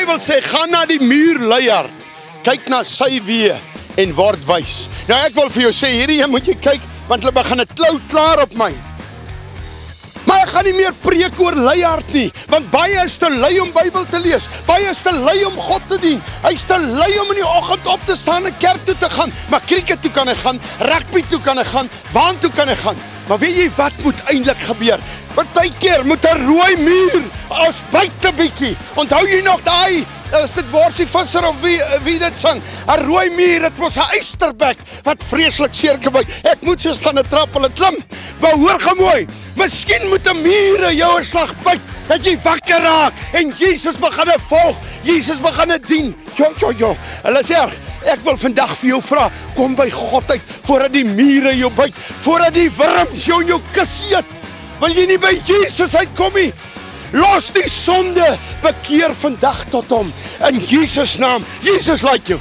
Bybel sê, gaan na die muurleier, kyk na sy weë en word wys. Nou ek wil vir jou sê, hierdie een moet jy kyk, want hulle begin 'n klou klaar op my. Maar ek gaan nie meer preek oor luiaard nie, want baie is te lui om Bybel te lees, baie is te lui om God te dien, hy is te lui om in die oggend op te staan en kerk toe te gaan, maar cricket toe kan hy gaan, rugby toe kan hy gaan, waan toe kan hy gaan, maar weet jy wat moet eintlik gebeur? Partykeer moet 'n rooi muur as buite bietjie, onthou jy nog daai, is dit Worsie Visser of wie dit sing, 'n rooi muur, dit mos 'n eysterbek, wat vreeslik seer gebeur, ek moet so staan 'n trap hulle klim, maar hoor gou mooi, miskien moet 'n muur jou 'n slag byt, dat jy wakker raak, en Jesus begin volg, Jesus begin dien, jo, hulle sê, ek wil vandag vir jou vra, kom by God uit, voordat die mure jou byt, voordat die wurms jou in jou kus eet, wil jy nie by Jesus uitkom nie, los die sonde, bekeer vandag tot hom, in Jesus naam, Jesus like jou.